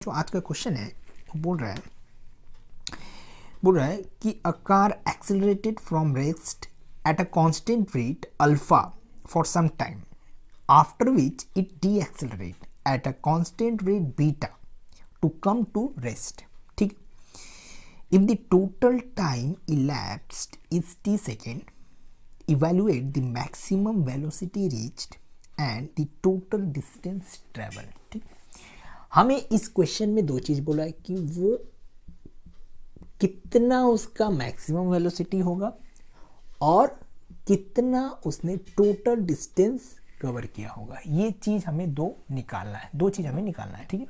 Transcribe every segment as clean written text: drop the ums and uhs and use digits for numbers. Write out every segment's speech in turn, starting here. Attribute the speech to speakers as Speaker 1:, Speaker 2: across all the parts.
Speaker 1: जो आज का क्वेश्चन है वो बोल रहा है कि a car accelerated from rest at a constant rate alpha for some time after which it de accelerate at a constant rate beta to come to rest. ठीक. If the total time elapsed is t second, evaluate the maximum velocity reached and the total distance traveled. ठीक. हमें इस question में दो चीज बोला है कि वो कितना उसका मैक्सिमम वेलोसिटी होगा और कितना उसने टोटल डिस्टेंस कवर किया होगा. ये चीज हमें दो चीज हमें निकालना है. ठीक है.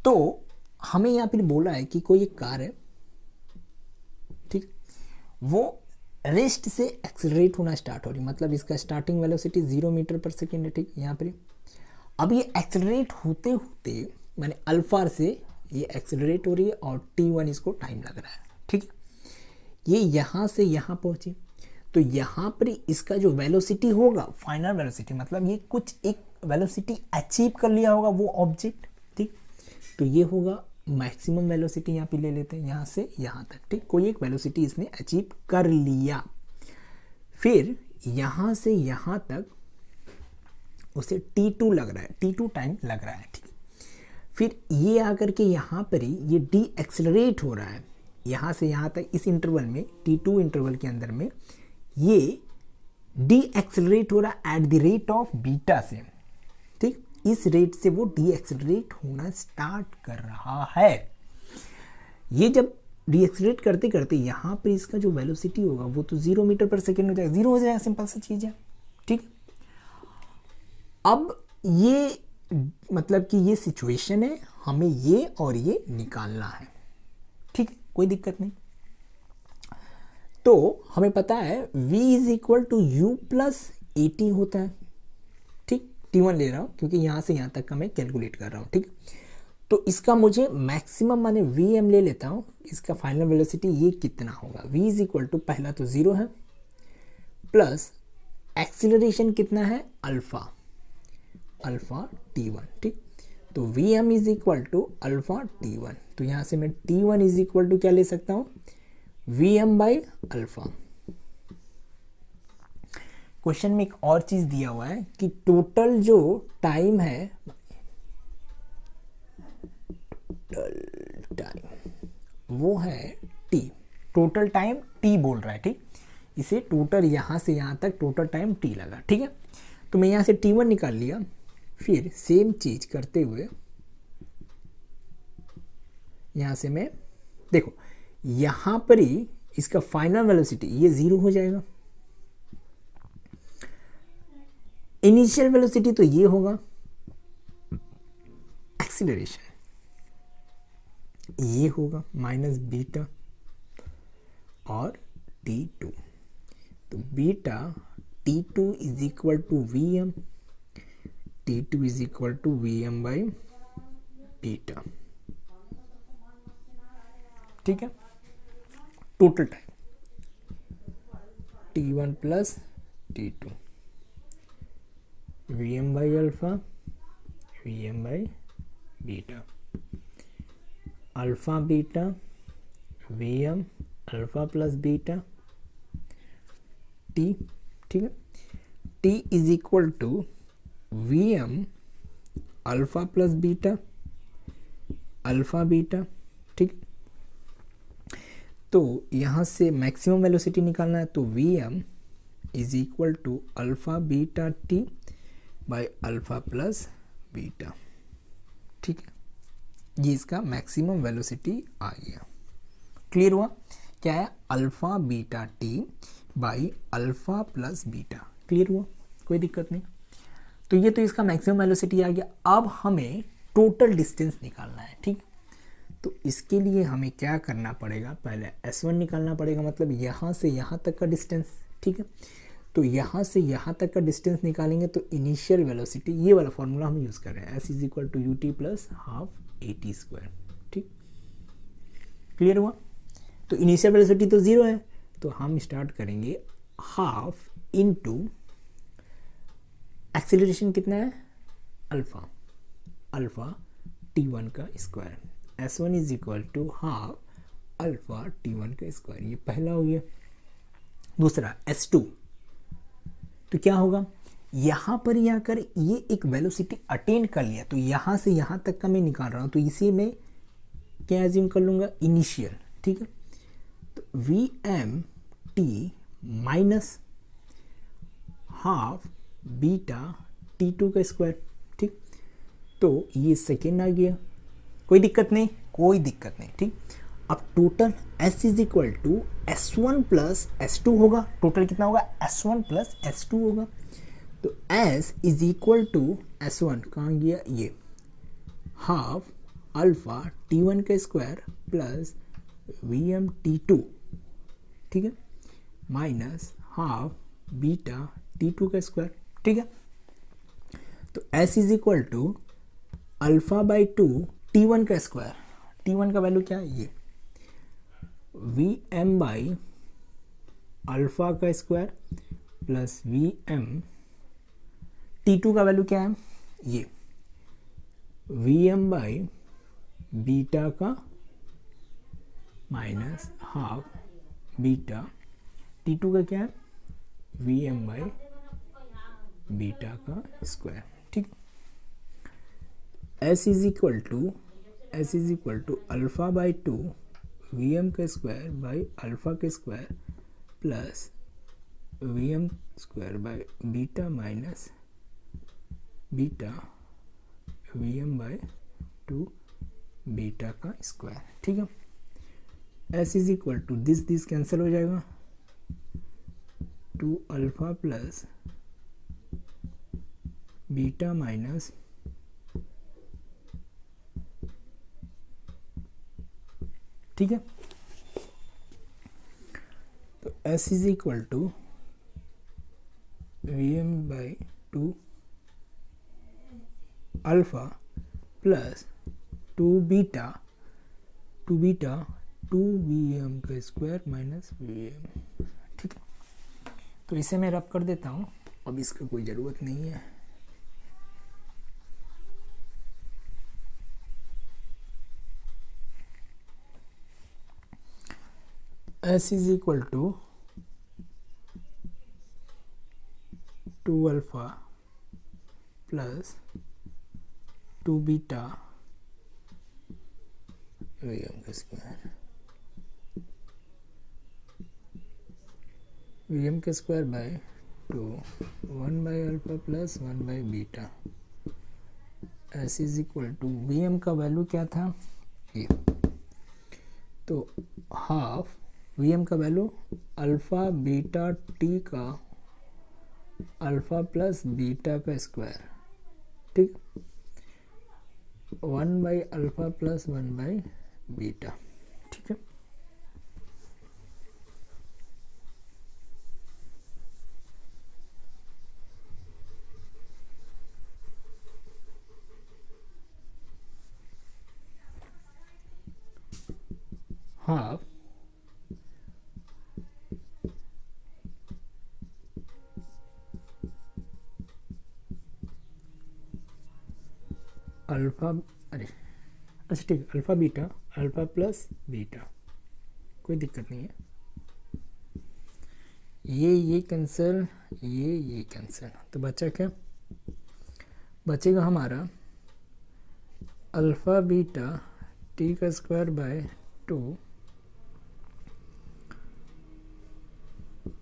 Speaker 1: तो हमें यहां पर बोला है कि कोई एक कार है, ठीक, वो रेस्ट से एक्सेलरेट होना स्टार्ट हो रही, मतलब इसका स्टार्टिंग वेलोसिटी 0 मीटर पर सेकेंड है. ठीक. यहाँ पर अब ये एक्सेलरेट होते होते मैंने अल्फा से ये एक्सेलरेट हो रही है और t1 इसको टाइम लग रहा है. ठीक है. ये यहाँ से यहाँ पहुंची तो यहाँ पर इसका जो वेलोसिटी होगा, फाइनल वेलोसिटी, मतलब ये कुछ एक वेलोसिटी अचीव कर लिया होगा वो ऑब्जेक्ट. ठीक. तो ये होगा मैक्सिमम वेलोसिटी. यहाँ पे ले लेते हैं यहाँ से यहाँ तक. ठीक. कोई एक वेलोसिटी इसने अचीव कर लिया, फिर यहाँ से यहाँ तक उसे t2 लग रहा है, t2 टाइम लग रहा है. ठीक. फिर ये आकर के यहाँ पर ही ये डी एक्सेलरेट हो रहा है यहाँ से यहाँ तक. इस इंटरवल में, t2 इंटरवल के अंदर में ये डी एक्सेलरेट हो रहा है at the rate of beta से. ठीक. इस रेट से वो डी एक्सेलरेट होना स्टार्ट कर रहा है. ये जब डी एक्सेलरेट करते करते यहाँ पर इसका जो वेलोसिटी होगा वो तो 0 मीटर पर सेकेंड हो जाएगा, 0 हो जाएगा. सिंपल सा चीज़ है. ठीक. अब ये मतलब कि ये सिचुएशन है, हमें ये और ये निकालना है. ठीक है, कोई दिक्कत नहीं. तो हमें पता है v is equal to u plus a t होता है. ठीक. t1 ले रहा हूं क्योंकि यहां से यहां तक का मैं कैलकुलेट कर रहा हूं. ठीक. तो इसका मुझे मैक्सिमम माने vm ले लेता हूं. इसका फाइनल वेलोसिटी ये कितना होगा, v इज इक्वल टू पहला तो 0 है प्लस एक्सीलरेशन कितना है अल्फा t1. ठीक. तो vm is equal to alpha t1. तो यहां से मैं t1 इज इक्वल टू क्या ले सकता हूं, vm बाई अल्फा. क्वेश्चन में एक और चीज दिया हुआ है कि टोटल जो टाइम है, वो है t. टोटल टाइम t बोल रहा है. ठीक. इसे टोटल यहां से यहां तक टोटल टाइम t लगा. ठीक है. तो मैं यहां से t1 निकाल लिया. फिर सेम चीज करते हुए यहां से मैं देखो यहां पर ही इसका फाइनल वेलोसिटी ये 0 हो जाएगा. इनिशियल वेलोसिटी तो ये होगा, एक्सीलरेशन ये होगा माइनस बीटा और t2. तो beta t2 is equal to vm, t2 is equal to vm by beta. ठीक है. Total time t1 plus t2, vm by alpha, vm by beta, alpha beta vm alpha plus beta t. ठीक है. t is equal to vm alpha plus beta alpha beta. ठीक. तो यहां से maximum velocity निकालना है तो vm is equal to alpha beta t by alpha plus beta. ठीक है. ये इसका मैक्सिमम वेलोसिटी आ गया. क्लियर हुआ. क्या है, alpha beta t by alpha plus beta. Clear हुआ, कोई दिक्कत नहीं. तो ये तो इसका मैक्सिमम वेलोसिटी आ गया. अब हमें टोटल डिस्टेंस निकालना है. ठीक. तो इसके लिए हमें क्या करना पड़ेगा, पहले s1 निकालना पड़ेगा, मतलब यहाँ से यहाँ तक का डिस्टेंस. ठीक है. तो यहाँ से यहाँ तक का डिस्टेंस निकालेंगे तो इनिशियल वेलोसिटी, ये वाला फॉर्मूला हम यूज़ कर रहे हैं, s is equal to u t plus half a t square. ठीक. क्लियर हुआ. तो इनिशियल वेलोसिटी तो 0 है तो हम स्टार्ट करेंगे हाफ इनटू एक्सीलरेशन कितना है अल्फा T1 का square. S1 is equal to half alpha T1 का स्क्वायर, ये पहला हो गया। दूसरा S2, तो क्या होगा, यहाँ पर ही आकर ये एक वेलोसिटी अटेन कर लिया, तो यहाँ से यहाँ तक का मैं निकाल रहा हूँ, तो इसे मैं क्या एज्यूम कर लूँगा, इनिशियल, ठीक है। तो VMT minus half beta T2 का स्क्वायर, ठीक। तो ये सेकेंड आ गया, कोई दिक्कत नहीं, कोई दिक्कत नहीं, ठीक। अब total S is equal to S1 प्लस S2 होगा, टोटल कितना होगा, S1 प्लस S2 होगा। तो S is equal to S1 कहाँ गया, ये हाफ अल्फा T1 का स्क्वायर प्लस VM T2, ठीक है, माइनस हाफ बीटा T2 का स्क्वायर, ठीक है। तो S is equal to alpha by 2 T1 का स्क्वायर, T1 का वैल्यू क्या है, ये VM बाई अल्फा का स्क्वायर प्लस VM T2 का वैल्यू क्या है, ये VM बाई बीटा का माइनस हाफ बीटा T2 का क्या है, VM बाई बीटा का स्क्वायर, ठीक। S is equal to alpha by 2 VM का स्क्वायर बाई अल्फा का square plus VM square by beta minus beta VM by 2 beta का square, ठीक है। S is equal to this cancel हो जाएगा, 2 alpha plus beta minus ठीक है। तो S is equal to VM by 2 alpha plus 2 beta 2 VM का square minus VM, ठीक है। तो इसे मैं रब कर देता हूँ, अब इसका कोई ज़रूरत नहीं है। S is equal to 2 alpha plus 2 beta VM का स्क्वायर, VM का square by 2 1 by alpha plus 1 by beta. S is equal to VM का वैल्यू क्या था, ये, तो हाफ VM का वैल्यू अल्फा बीटा T का अल्फा प्लस बीटा का स्क्वायर, ठीक, 1 by alpha plus 1 by beta, ठीक है। हाफ अल्फा, अरे अच्छा ठीक, alpha beta alpha plus beta, कोई दिक्कत नहीं है। ये कैंसिल, ये कैंसिल, तो बचा क्या, बचेगा हमारा अल्फा बीटा T का square by 2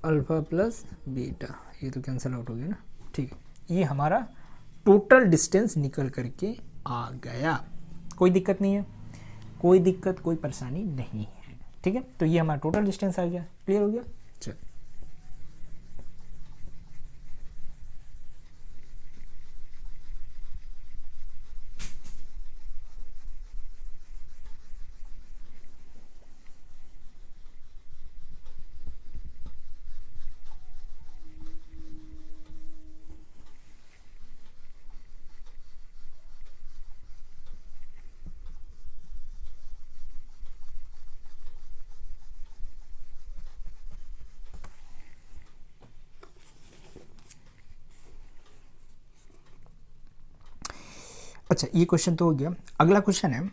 Speaker 1: alpha plus beta, ये तो कैंसिल आउट हो गया ना, ठीक है। ये हमारा टोटल डिस्टेंस निकल करके आ गया, कोई दिक्कत नहीं है, कोई दिक्कत कोई परेशानी नहीं है, ठीक है। तो ये हमारा टोटल डिस्टेंस आ गया, क्लियर हो गया। चल अच्छा, ये क्वेश्चन तो हो गया। अगला क्वेश्चन है,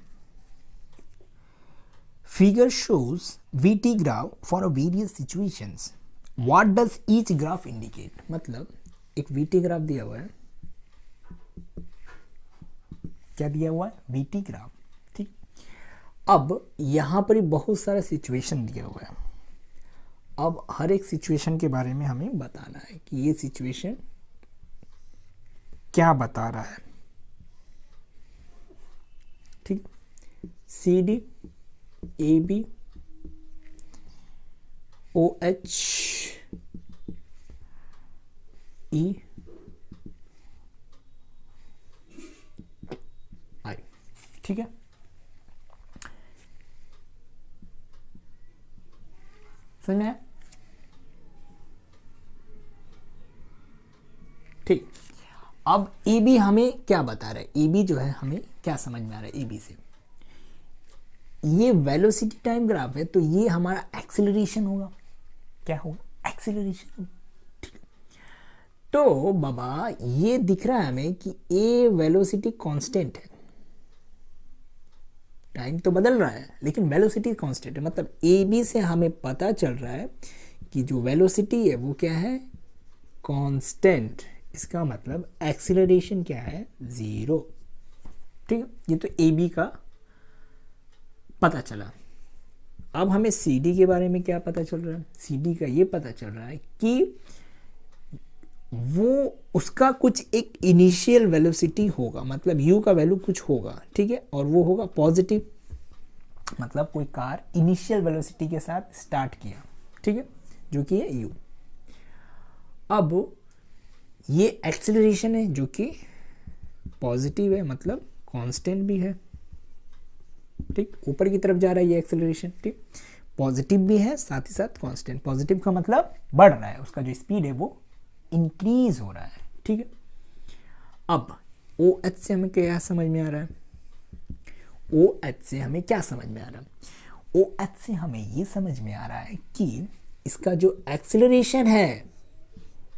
Speaker 1: figure shows VT graph for a various situations, what does each graph indicate. मतलब एक वीटी ग्राफ दिया हुआ है, क्या दिया हुआ है, वीटी ग्राफ, ठीक। अब यहां पर बहुत सारा सिचुएशन दिया हुआ है। अब हर एक सिचुएशन के बारे में हमें बताना है कि ये सिचुएशन क्या बता रहा है, ठीक। C D, A B, O H, E, I, ठीक है। समझ में आया? ठीक। अब ए बी हमें क्या बता रहा है, ए बी जो है हमें क्या समझ में आ रहा है ए बी से, ये वेलोसिटी टाइम ग्राफ है, तो ये हमारा एक्सेलरेशन होगा। क्या होगा, एक्सेलरेशन। ठीक। तो बाबा ये दिख रहा है हमें कि ए वेलोसिटी कांस्टेंट है, टाइम तो बदल रहा है लेकिन वेलोसिटी कांस्टेंट है। मतलब ए बी से हमें पता चल रहा है कि जो वेलोसिटी है वो क्या है, कांस्टेंट। इसका मतलब एक्सीलरेशन क्या है, 0। ठीक है, ये तो ए बी का पता चला। अब हमें सी डी के बारे में क्या पता चल रहा है, सी डी का ये पता चल रहा है कि वो उसका कुछ एक इनिशियल वेलोसिटी होगा, मतलब यू का वैल्यू कुछ होगा, ठीक है, और वो होगा पॉजिटिव। मतलब कोई कार इनिशियल वेलोसिटी के साथ स्टार्ट किया, ठीक है, जो कि है यू। अब ये एक्सेलरेशन है जो कि पॉजिटिव है, मतलब कांस्टेंट भी है, ठीक, ऊपर की तरफ जा रहा है ये एक्सेलरेशन, ठीक, पॉजिटिव भी है साथ ही साथ कांस्टेंट। पॉजिटिव का मतलब बढ़ रहा है, उसका जो स्पीड है वो इंक्रीज हो रहा है, ठीक है। अब ओ एच से हमें क्या समझ में आ रहा है, ओ एच से हमें क्या समझ में आ रहा है, ओ एच से हमें ये समझ में आ रहा है कि इसका जो एक्सेलरेशन है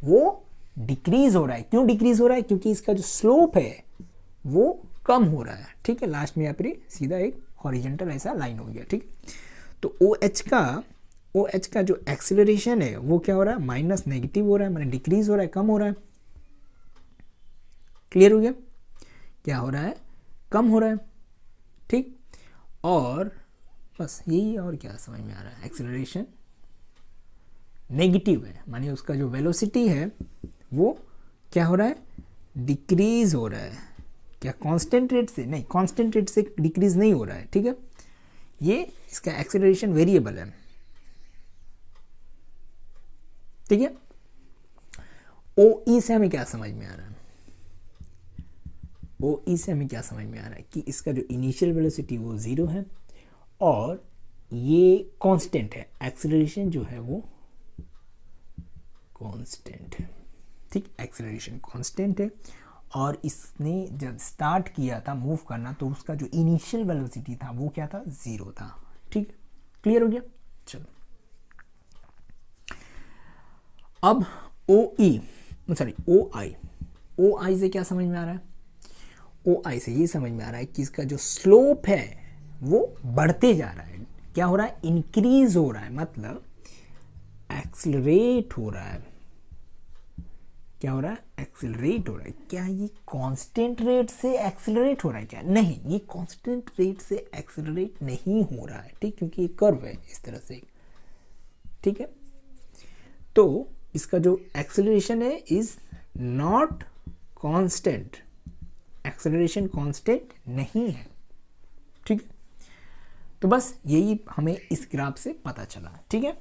Speaker 1: वो डिक्रीज हो रहा है। क्यों डिक्रीज हो रहा है, क्योंकि इसका जो स्लोप है वो कम हो रहा है, ठीक है। लास्ट में यहाँ पर सीधा एक हॉरिजॉन्टल ऐसा लाइन हो गया, ठीक। तो ओ एच का जो एक्सेलरेशन है वो क्या हो रहा है, माइनस, नेगेटिव हो रहा है, मतलब डिक्रीज हो रहा है, कम हो रहा है। क्लियर हो गया, क्या हो रहा है, कम हो रहा है, ठीक। और बस यही, और क्या समझ में आ रहा है, एक्सेलरेशन नेगेटिव है, मानिए उसका जो वेलोसिटी है वो क्या हो रहा है, डिक्रीज हो रहा है। क्या कांस्टेंट रेट से, नहीं, कांस्टेंट रेट से डिक्रीज नहीं हो रहा है, ठीक है। ये इसका एक्सेलरेशन वेरिएबल है, ठीक है। ओ ई से हमें क्या समझ में आ रहा है, ओ ई से हमें क्या समझ में आ रहा है कि इसका जो इनिशियल वेलोसिटी वो 0 है और ये कांस्टेंट है, एक्सेलरेशन जो है वो कांस्टेंट है, ठीक, एक्सेलरेशन कांस्टेंट है। और इसने जब स्टार्ट किया था मूव करना तो उसका जो इनिशियल वेलोसिटी था वो क्या था, 0 था, ठीक। क्लियर हो गया, चलो। अब ओ आई से क्या समझ में आ रहा है, ओ आई से ये समझ में आ रहा है कि इसका जो स्लोप है वो बढ़ते जा रहा है। क्या हो रहा है, इंक्रीज हो रहा है, मतलब एक्सेलरेट हो रहा है। क्या हो रहा है, एक्सेलरेट हो रहा है। क्या ये कांस्टेंट रेट से एक्सेलरेट हो रहा है, क्या, नहीं, ये कांस्टेंट रेट से एक्सेलरेट नहीं हो रहा है, ठीक, क्योंकि ये कर्व है इस तरह से, ठीक है। तो इसका जो एक्सेलरेशन है is not constant, acceleration constant नहीं है, ठीक है। तो बस यही हमें इस ग्राफ से पता चला, ठीक है।